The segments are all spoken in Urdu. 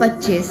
25।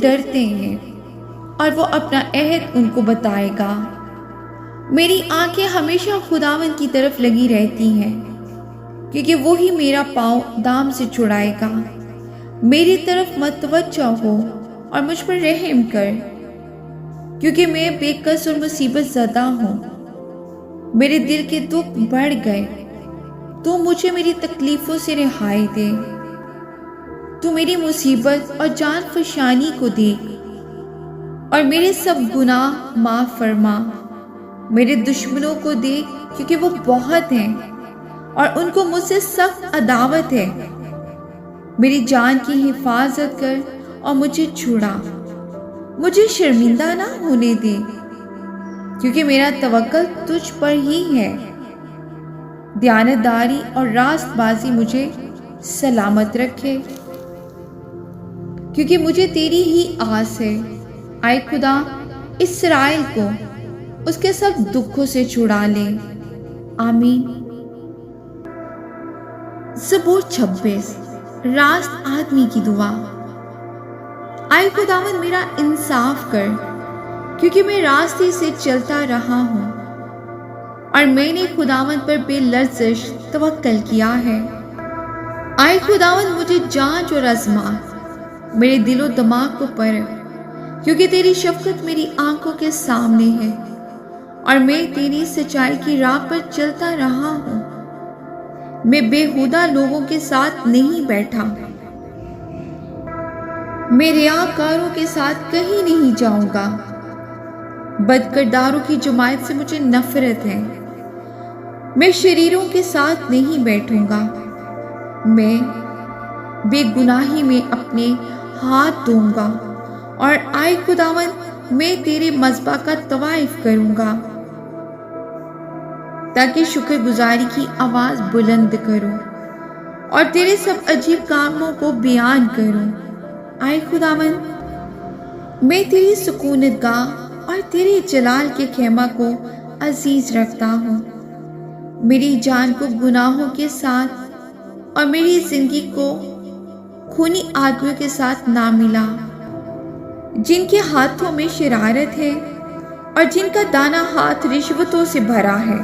ڈرتے ہیں، اور وہ اپنا عہد ان کو بتائے گا۔ میری آنکھیں ہمیشہ خداوند کی طرف لگی رہتی ہیں، کیونکہ وہی میرا پاؤں دام سے چھڑائے گا۔ میری طرف متوجہ ہو اور مجھ پر رحم کر، کیونکہ میں بے کس اور مصیبت زدہ ہوں۔ میرے دل کے دکھ بڑھ گئے۔ تو مجھے میری تکلیفوں سے رہائی دے۔ تو میری مصیبت اور جان فشانی کو دیکھ اور میرے سب گناہ معاف فرما۔ میرے دشمنوں کو دیکھ، کیونکہ وہ بہت ہیں اور ان کو مجھ سے سخت عداوت ہے۔ میری جان کی حفاظت کر اور مجھے چھڑا۔ مجھے شرمندہ نہ ہونے دے، کیونکہ میرا توکل تجھ پر ہی ہے۔ دیانتداری اور راست بازی مجھے سلامت رکھے، کیونکہ مجھے تیری ہی آس ہے۔ اے خدا، اسرائیل کو اس کے سب دکھوں سے چھڑا لے۔ آمین۔ زبور 26، راست آدمی کی دعا۔ اے خداوند، میرا انصاف کر، کیونکہ میں راستے سے چلتا رہا ہوں اور میں نے خداوند پر بے لرزش توکل کیا ہے۔ اے خداوند، مجھے جانچ اور آزما، میرے دل و دماغ کو پرکھ، کیونکہ تیری شفقت میری آنکھوں کے سامنے ہے اور میں تیری سچائی کی راہ پر چلتا رہا ہوں۔ میں بےہودہ لوگوں کے ساتھ نہیں بیٹھا، میں ریاکاروں کے ساتھ کہیں نہیں جاؤں گا۔ بد کرداروں کی جماعت سے مجھے نفرت ہے۔ میں شریروں کے ساتھ نہیں بیٹھوں گا۔ میں بے گناہی میں اپنے ہاتھ دھوں گا، اور اے خداوند، میں تیرے مذبح کا طواف کروں گا، تاکہ شکر گزاری کی آواز بلند کروں اور تیرے سب عجیب کاموں کو بیان کروں۔ اے خداوند، میں تیری سکونت گاہ اور تیرے جلال کے خیمہ کو عزیز رکھتا ہوں۔ میری جان کو گناہوں کے ساتھ اور میری زندگی کو خونی آدمیوں کے ساتھ نہ ملا، جن کے ہاتھوں میں شرارت ہے اور جن کا دانا ہاتھ رشوتوں سے بھرا ہے۔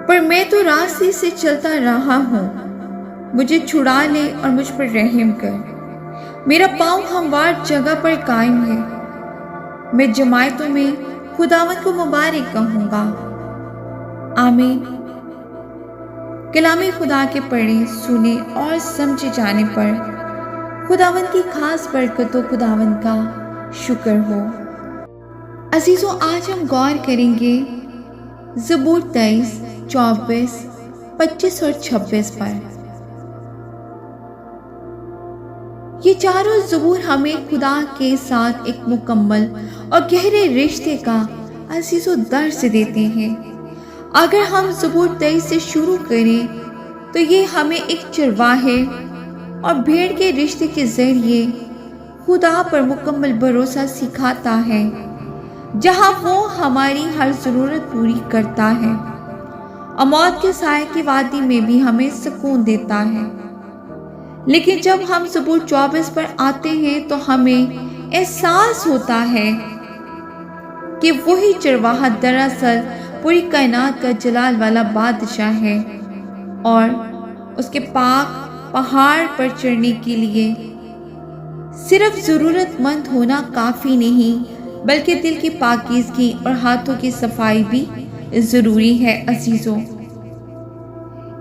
پر میں تو راستے سے چلتا رہا ہوں۔ مجھے چھڑا لے اور مجھ پر رحم کر۔ میرا پاؤں ہموار جگہ پر قائم ہے۔ میں جماعتوں میں خداوند کو مبارک کہوں گا۔ آمین۔ کلام خدا کے پڑھے، سنے اور سمجھے جانے پر خداوند کی خاص برکت و خداوند کا شکر ہو۔ عزیزوں، آج ہم غور کریں گے زبور 23، 24، 25 اور 26 پر۔ یہ چاروں زبور ہمیں خدا کے ساتھ ایک مکمل اور گہرے رشتے کا عزیز و درس دیتے ہیں۔ اگر ہم زبور 23 سے شروع کریں تو یہ ہمیں ایک چرواہے اور بھیڑ کے رشتے کے ذریعے خدا پر مکمل بھروسہ سکھاتا ہے، جہاں وہ ہماری ہر ضرورت پوری کرتا ہے اور موت کے سائے کی وادی میں بھی ہمیں سکون دیتا ہے۔ لیکن جب ہم زبور 24 پر آتے ہیں تو ہمیں احساس ہوتا ہے کہ وہی چرواہا دراصل پوری کائنات کا جلال والا بادشاہ ہے، اور اس کے پاک پہاڑ پر چڑھنے کے لیے صرف ضرورت مند ہونا کافی نہیں، بلکہ دل کی پاکیزگی اور ہاتھوں کی صفائی بھی ضروری ہے۔ عزیزوں،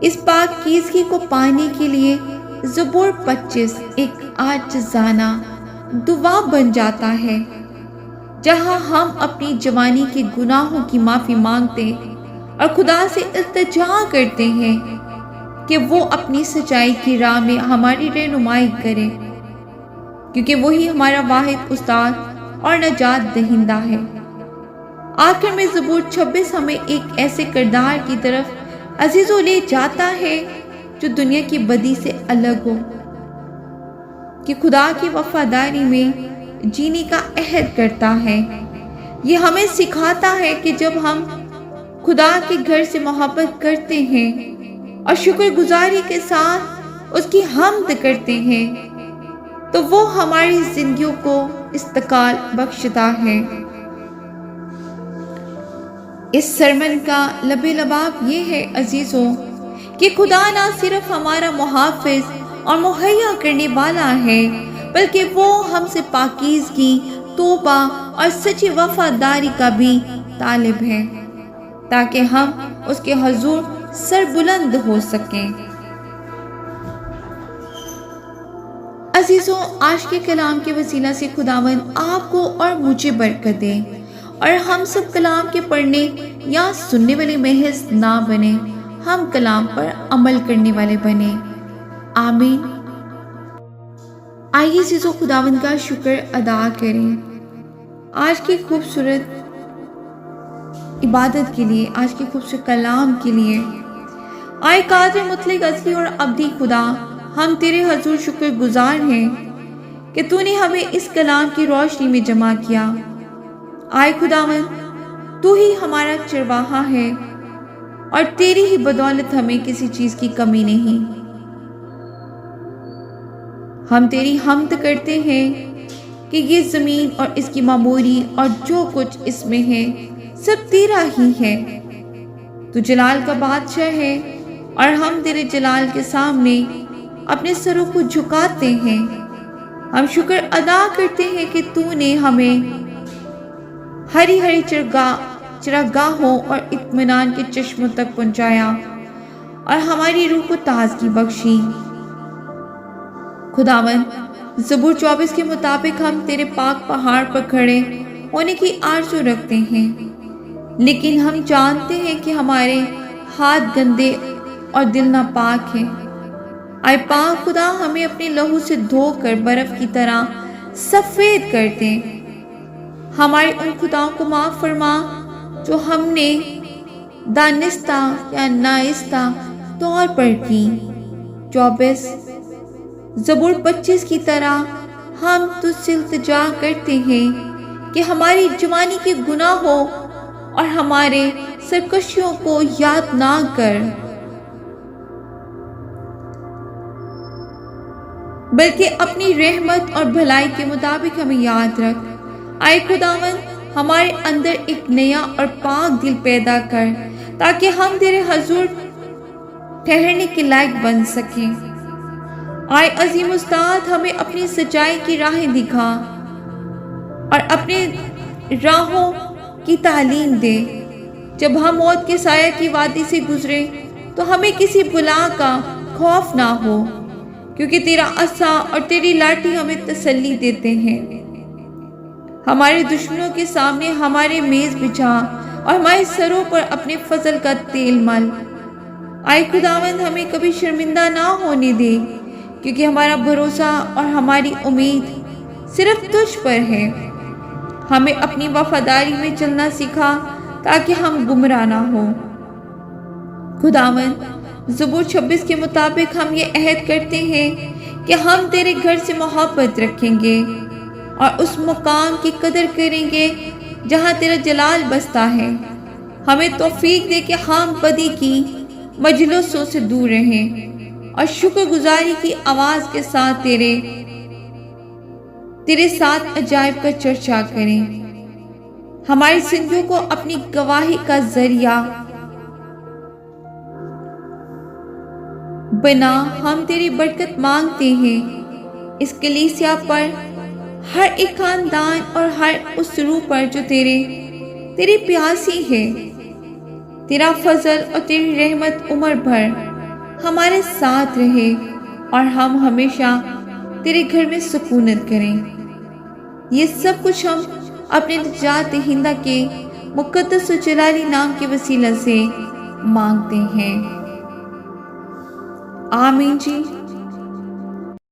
اس پاکیزگی کو پانے کے لیے زبور 25 ایک عاجزانہ دعا بن جاتا ہے، جہاں ہم اپنی جوانی کے گناہوں کی معافی مانگتے اور خدا سے التجا کرتے ہیں کہ وہ اپنی سچائی کی راہ میں ہماری رہنمائی کرے، کیونکہ وہی ہمارا واحد استاد اور نجات دہندہ ہے۔ آخر میں زبور 26 ہمیں ایک ایسے کردار کی طرف عزیزوں لے جاتا ہے جو دنیا کی بدی سے الگ ہو، کہ خدا کی وفاداری میں جینے کا عہد کرتا ہے۔ یہ ہمیں سکھاتا ہے کہ جب ہم خدا کے گھر سے محبت کرتے ہیں اور شکر گزاری کے ساتھ اس کی حمد کرتے ہیں تو وہ ہماری زندگیوں کو استقلال بخشتا ہے۔ اس سرمن کا لب لباب یہ ہے عزیزوں کہ خدا نہ صرف ہمارا محافظ اور مہیا کرنے والا ہے، بلکہ وہ ہم سے پاکیزگی، توبہ اور سچی وفاداری کا بھی طالب ہے، تاکہ ہم اس کے حضور سر بلند ہو سکیں۔ عزیزوں، آج کے کلام کے وسیلہ سے خداوند آپ کو اور مجھے برکت دے، اور ہم سب کلام کے پڑھنے یا سننے والے محض نہ بنے، ہم کلام پر عمل کرنے والے بنے۔ آمین۔ آئیے عزیزوں، خداوند کا شکر ادا کریں آج کی خوبصورت عبادت کے لیے، آج کے خوبصورت کلام کے لیے۔ آئے قادر، مطلق، ازلی اور ابدی خدا، ہم تیرے حضور شکر گزار ہیں کہ تو نے ہمیں اس کلام کی روشنی میں جمع کیا۔ آئے خداوند، تو ہی ہمارا چرواہا ہے، اور تیری ہی بدولت ہمیں کسی چیز کی کمی نہیں۔ ہم تیری حمد کرتے ہیں کہ یہ زمین اور اس کی معموری اور جو کچھ اس میں ہے سب تیرا ہی ہے۔ تو جلال کا بادشاہ ہے، اور ہم تیرے جلال کے سامنے اپنے سروں کو جھکاتے ہیں۔ ہم شکر ادا کرتے ہیں کہ تو نے ہمیں ہری ہری چراگاہوں اور اطمینان کے چشموں تک پہنچایا، اور ہماری روح کو تازگی بخشی۔ خداوند، زبور 24 کے مطابق ہم تیرے پاک پہاڑ پر کھڑے ہونے کی آرزو رکھتے ہیں، لیکن ہم جانتے ہیں کہ ہمارے ہاتھ گندے اور دل ناپاک ہیں۔ اے پاک خدا، ہمیں اپنے لہو سے دھو کر برف کی طرح سفید کر دیں۔ ہمارے ان خطاؤں کو معاف فرما جو ہم نے دانستہ یا نائستہ طور پر کی۔ 24 زبور 25 کی طرح ہم تجھ سے التجا کرتے ہیں کہ ہماری جوانی کے گناہوں اور ہمارے سرکشیوں کو یاد نہ کر، بلکہ اپنی رحمت اور بھلائی کے مطابق ہمیں یاد رکھ۔ اے خداوند، ہمارے اندر ایک نیا اور پاک دل پیدا کر، تاکہ ہم تیرے حضور ٹھہرنے کے لائق بن سکیں۔ اے عظیم استاد، ہمیں اپنی سچائی کی راہیں دکھا اور اپنے راہوں کی تعلیم دے۔ جب ہم موت کے سایہ کی وادی سے گزرے تو ہمیں کسی بلا کا خوف نہ ہو، کیونکہ تیرا عصا اور تیری لاٹھی ہمیں تسلی دیتے ہیں۔ ہمارے دشمنوں کے سامنے ہمارے میز بچھا اور ہمارے سروں پر اپنے فضل کا تیل مل۔ اے خداوند، ہمیں کبھی شرمندہ نہ ہونے دے، کیونکہ ہمارا بھروسہ اور ہماری امید صرف تجھ پر ہے۔ ہمیں اپنی وفاداری میں چلنا سکھا تاکہ ہم گمراہ نہ ہوں۔ خداوند، زبور 26 کے مطابق ہم یہ عہد کرتے ہیں کہ ہم تیرے گھر سے محبت رکھیں گے اور اس مقام کی قدر کریں گے جہاں تیرا جلال بستا ہے۔ ہمیں توفیق دے کہ ہم بدی کی مجلسوں سے دور رہیں اور شکر گزاری کی آواز کے ساتھ تیرے ساتھ عجائب کا چرچا کریں۔ ہماری زندگیوں کو اپنی گواہی کا ذریعہ بنا۔ ہم تیری برکت مانگتے ہیں اس کلیسیا پر، ہر ایک خاندان اور ہر اس روح پر جو تیری پیاسی ہے۔ تیرا فضل اور تیری رحمت عمر بھر ہمارے ساتھ رہے، اور ہم ہمیشہ تیرے گھر میں سکونت کریں۔ یہ سب کچھ ہم اپنے نجات دہندہ کے مقدس و جلالی نام کے وسیلہ سے مانگتے ہیں۔ آمین جی۔